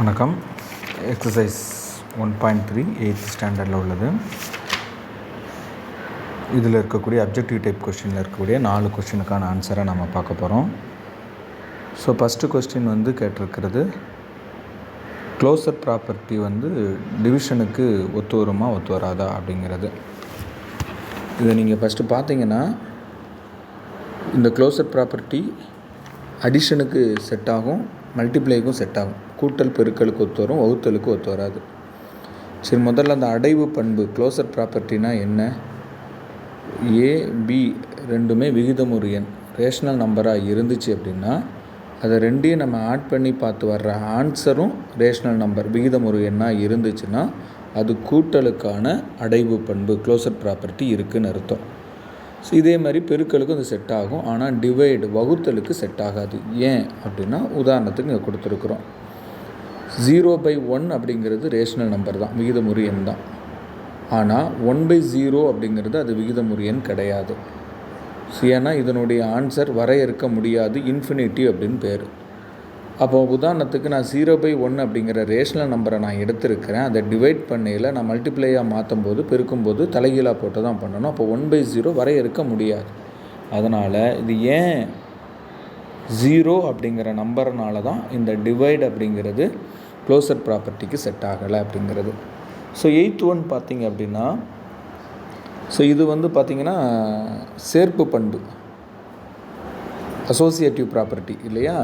வணக்கம். Exercise 1.3 8th ஸ்டாண்டர்டில் உள்ளது. இதில் இருக்கக்கூடிய அப்ஜெக்டிவ் டைப் கொஸ்டினில் இருக்கக்கூடிய 4 கொஸ்டினுக்கான ஆன்சரை நம்ம பார்க்க போகிறோம். ஸோ ஃபஸ்ட்டு கொஸ்டின் கேட்டிருக்கிறது, க்ளோசர் ப்ராப்பர்ட்டி டிவிஷனுக்கு ஒத்து வருமா ஒத்து வராதா அப்படிங்கிறது. இதை நீங்கள் ஃபஸ்ட்டு பார்த்தீங்கன்னா, இந்த க்ளோசர் ப்ராப்பர்ட்டி அடிஷனுக்கு செட் ஆகும், மல்டிப்ளைக்கும் செட் ஆகும். கூட்டல் பெருக்கலுக்கு ஒத்து வரும், வகுத்தலுக்கு ஒத்து வராது. சரி, முதல்ல அந்த அடைவு பண்பு க்ளோசர் ப்ராப்பர்ட்டினா என்ன? ஏ பி ரெண்டுமே விகிதமுறு எண் ரேஷ்னல் நம்பராக இருந்துச்சு அப்படின்னா, அதை ரெண்டையும் நம்ம ஆட் பண்ணி பார்த்து வர்ற ஆன்சரும் ரேஷ்னல் நம்பர் விகிதமுறு எண்ணாக இருந்துச்சுன்னா அது கூட்டலுக்கான அடைவு பண்பு க்ளோசர் ப்ராப்பர்ட்டி இருக்குதுன்னு அர்த்தம். ஸோ இதே மாதிரி பெருக்கலுக்கும் அது செட் ஆகும், ஆனால் டிவைடு வகுத்தலுக்கு செட் ஆகாது. ஏன் அப்படின்னா, உதாரணத்துக்கு இங்கே கொடுத்துருக்குறோம், 0/1 அப்படிங்கிறது ரேஷ்னல் நம்பர் தான், விகிதமுறு எண் தான். ஆனால் 1/0 அப்படிங்கிறது அது விகிதமுறு எண் கிடையாது. ஸோ ஏன்னா இதனுடைய ஆன்சர் வரையறுக்க முடியாது, இன்ஃபினிட்டிவ் அப்படின்னு பேர். அப்போ உதாரணத்துக்கு நான் 0/1 அப்படிங்கிற ரேஷ்னல் நம்பரை நான் எடுத்திருக்கிறேன். அதை டிவைட் பண்ணையில் நான் மல்டிப்ளையாக மாற்றும் போது, பெருக்கும்போது தலைகீழாக போட்டு தான் பண்ணணும். அப்போ 1/0 வரையறுக்க முடியாது. அதனால் இது ஏன் 0 அப்படிங்கிற நம்பர்னால தான் இந்த டிவைட் அப்படிங்கிறது க்ளோசர் ப்ராப்பர்ட்டிக்கு செட் ஆகலை அப்படிங்கிறது. ஸோ 8th ஒன் பார்த்திங்க அப்படின்னா, ஸோ இது பார்த்திங்கன்னா சேர்ப்பு பண்பு, அசோசியேட்டிவ் ப்ராப்பர்ட்டி இல்லையா?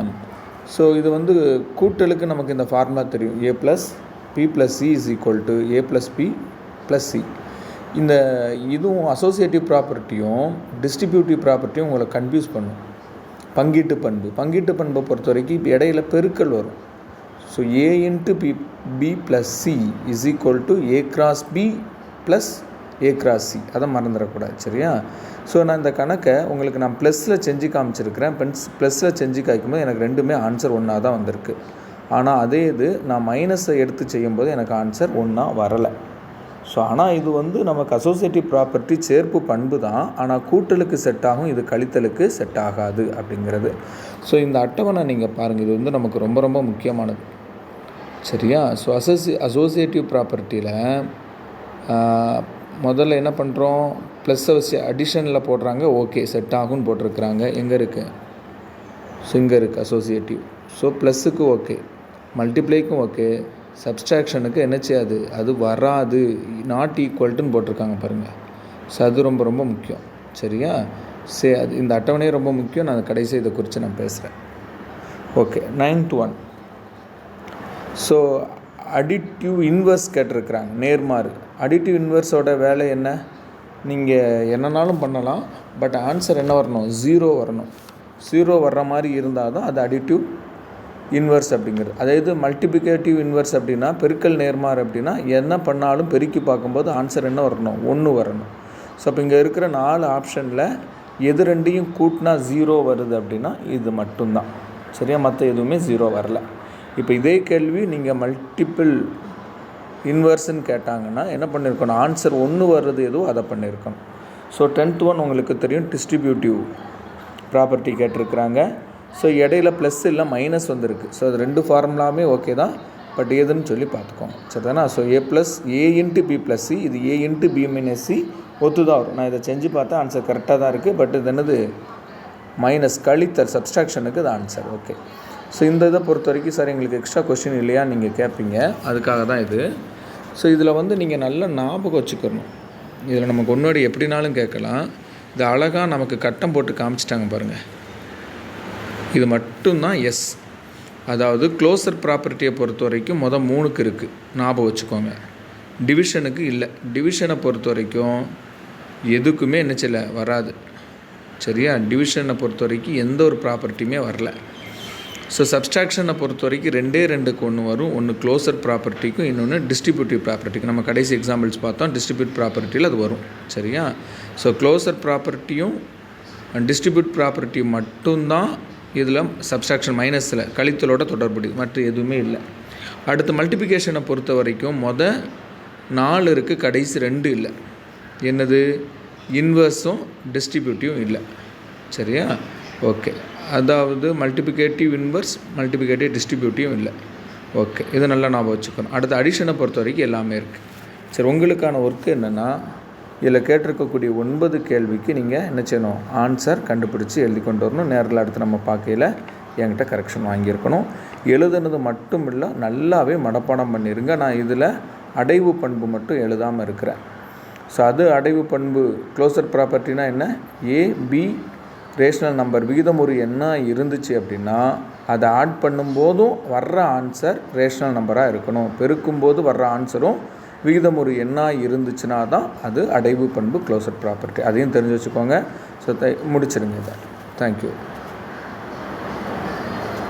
ஸோ இது கூட்டலுக்கு நமக்கு இந்த ஃபார்முலா தெரியும், a + p + c = a + p + c. இந்த இதுவும் அசோசியேட்டிவ் ப்ராப்பர்ட்டியும் டிஸ்ட்ரிபியூட்டிவ் ப்ராப்பர்ட்டியும் உங்களை கன்ஃபியூஸ் பண்ணும். பங்கீட்டு பண்பை பொறுத்த வரைக்கும் இப்போ இடையில பெருக்கல் வரும். So a × b + c = a × b + a × c. அதை மறந்துடக்கூடாது, சரியா? ஸோ நான் இந்த கணக்கை உங்களுக்கு நான் ப்ளஸில் செஞ்சு காமிச்சிருக்கிறேன். ப்ளஸில் செஞ்சு காய்க்கும்போது எனக்கு ரெண்டுமே ஆன்சர் ஒன்றா தான் வந்திருக்கு. ஆனால் அதே இது நான் மைனஸை எடுத்து செய்யும்போது எனக்கு ஆன்சர் ஒன்றா வரலை. ஸோ ஆனால் இது நமக்கு அசோசியேட்டிவ் ப்ராப்பர்ட்டி சேர்ப்பு பண்பு தான், ஆனால் கூட்டலுக்கு செட் ஆகும், இது கழித்தலுக்கு செட் ஆகாது அப்படிங்கிறது. ஸோ இந்த அட்டவணை நீங்கள் பாருங்கள், இது நமக்கு ரொம்ப ரொம்ப முக்கியமானது, சரியா? ஸோ அசோசியேட்டிவ் ப்ராப்பர்ட்டியில் முதல்ல என்ன பண்ணுறோம், ப்ளஸ்ஸை வச்சு அடிஷனில் போடுறாங்க, ஓகே செட் ஆகும்னு போட்டிருக்கிறாங்க. எங்கே இருக்குது? ஸோ இங்கே இருக்குது அசோசியேட்டிவ். ஸோ ப்ளஸ்ஸுக்கு ஓகே, மல்டிப்ளைக்கும் ஓகே, சப்ஸ்ட்ராக்ஷனுக்கு என்ன செய்யாது, அது வராது, நாட் ஈக்குவல்ட்டுன்னு போட்டிருக்காங்க பாருங்கள். ஸோ அது ரொம்ப ரொம்ப முக்கியம், சரியா? சரி, அது இந்த அட்டவணையே ரொம்ப முக்கியம். நான் கடைசி இதை குறித்து நான் பேசுகிறேன். Okay, 9th one. So additive inverse கேட்டிருக்கிறாங்க, நேர்மாறு. அடிட்டிவ் இன்வெர்ஸோட வேலை என்ன? நீங்கள் என்னன்னாலும் பண்ணலாம், பட் ஆன்சர் என்ன வரணும்? 0 வரணும். 0 வர்ற மாதிரி இருந்தால் தான் அது அடிட்டிவ் இன்வெர்ஸ் அப்படிங்கிறது. அதாவது மல்டிப்ளிகேட்டிவ் இன்வெர்ஸ் அப்படின்னா, பெருக்கல் நேர்மாறு அப்படின்னா, என்ன பண்ணாலும் பெருக்கி பார்க்கும்போது ஆன்சர் என்ன வரணும்? 1 வரணும். ஸோ அப்போ இங்கே இருக்கிற 4 ஆப்ஷனில் எது ரெண்டையும் கூட்டினா 0 வருது அப்படின்னா இது மட்டும்தான், சரியா? மற்ற எதுவுமே 0 வரல. இப்போ இதே கேள்வி நீங்கள் மல்டிப்பிள் இன்வெர்ஸ்ன்னு கேட்டாங்கன்னா என்ன பண்ணியிருக்கணும்? ஆன்சர் 1 வர்றது எதுவோ அதை பண்ணியிருக்கணும். ஸோ 10th ஒன் உங்களுக்கு தெரியும், டிஸ்ட்ரிபியூட்டிவ் ப்ராப்பர்ட்டி கேட்டிருக்கிறாங்க. ஸோ இடையில ப்ளஸ் இல்லை மைனஸ் வந்திருக்கு. ஸோ அது ரெண்டு ஃபார்முலாமே ஓகே தான், பட் எதுன்னு சொல்லி பார்த்துக்கோங்க, சரிதானா? ஸோ a × b + c, இது a × b - c ஒத்து தான் வரும். நான் இதை செஞ்சு பார்த்தா ஆன்சர் கரெக்டாக தான் இருக்குது, பட் இது என்னது? மைனஸ், கழித்தல், சப்ஸ்ட்ராக்ஷனுக்கு இது ஆன்சர். ஓகே. ஸோ இந்த இதை பொறுத்த வரைக்கும் சார் எங்களுக்கு எக்ஸ்ட்ரா கொஸ்டின் இல்லையா நீங்கள் கேட்பீங்க, அதுக்காக தான் இது. ஸோ இதில் நீங்கள் நல்ல ஞாபகம் வச்சுக்கணும். இதில் நமக்கு ஒன்றோடு எப்படினாலும் கேட்கலாம். இது அழகாக நமக்கு கட்டம் போட்டு காமிச்சிட்டாங்க பாருங்கள். இது மட்டும்தான் எஸ். அதாவது க்ளோசர் ப்ராப்பர்ட்டியை பொறுத்த வரைக்கும் 3க்கு இருக்குது, ஞாபகம் வச்சுக்கோங்க. டிவிஷனுக்கு இல்லை. டிவிஷனை பொறுத்த வரைக்கும் எதுக்குமே என்ன செய்யலை, வராது, சரியா? டிவிஷனை பொறுத்த வரைக்கும் எந்த ஒரு ப்ராப்பர்ட்டியுமே வரல. ஸோ சப்ஸ்ட்ராக்ஷனை பொறுத்த வரைக்கும் 2க்கு 1 வரும். ஒன்று க்ளோசர் ப்ராப்பர்ட்டிக்கும், இன்னொன்று டிஸ்ட்ரிபியூட்டிவ் ப்ராப்பர்ட்டிக்கும். நம்ம கடைசி எக்ஸாம்பிள்ஸ் பார்த்தோம், டிஸ்ட்ரிபியூட் ப்ராப்பர்ட்டியில் அது வரும், சரியா? ஸோ க்ளோசர் ப்ராப்பர்ட்டியும் டிஸ்ட்ரிபியூட் ப்ராப்பர்ட்டியும் மட்டும்தான் இதில் சப்ஸ்ட்ராக்ஷன் மைனஸில் கழித்தலோட தொடர்புடையது, மற்ற எதுவுமே இல்லை. அடுத்து மல்டிப்ளிகேஷனை பொறுத்த வரைக்கும் 4 இருக்குது, கடைசி 2 இல்லை. என்னது? இன்வெர்ஸும் டிஸ்ட்ரிபியூட்டிவும் இல்லை, சரியா? ஓகே. அதாவது மல்டிப்ளிகேட்டிவ் இன்வெர்ஸ், மல்டிப்ளிகேட்டிவ் டிஸ்ட்ரிபியூட்டிவும் இல்லை. ஓகே, இது நல்லா ஞாபகம் வச்சுக்கணும். அடுத்து அடிஷனை பொறுத்த வரைக்கும் எல்லாமே இருக்குது. சரி, உங்களுக்கான ஒர்க்கு என்னென்னா, இதில் கேட்டிருக்கக்கூடிய 9 கேள்விக்கு நீங்கள் என்ன செய்யணும், ஆன்சர் கண்டுபிடிச்சி எழுதி கொண்டு வரணும். நேரில் அடுத்து நம்ம பார்க்கையில் என்கிட்ட கரெக்ஷன் வாங்கியிருக்கணும். எழுதுனது மட்டும் இல்லை, நல்லாவே மனப்பாடம் பண்ணிடுங்க. நான் இதில் அடைவு பண்பு மட்டும் எழுதாமல் இருக்கிறேன். ஸோ அது அடைவு பண்பு க்ளோசர் ப்ராப்பர்ட்டினா என்ன, ஏ பி ரேஷனல் நம்பர் விகிதமுறு என்ன இருந்துச்சு அப்படின்னா அதை ஆட் பண்ணும்போதும் வர்ற ஆன்சர் ரேஷனல் நம்பராக இருக்கணும். பெருக்கும்போது வர்ற ஆன்சரும் விகிதமுறு என்ன இருந்துச்சுன்னா தான் அது அடைவு பண்பு க்ளோசர் ப்ராப்பர்ட்டி. அதையும் தெரிஞ்சு வச்சுக்கோங்க. ஸோ முடிச்சிடுங்க இதை. தேங்க்யூ.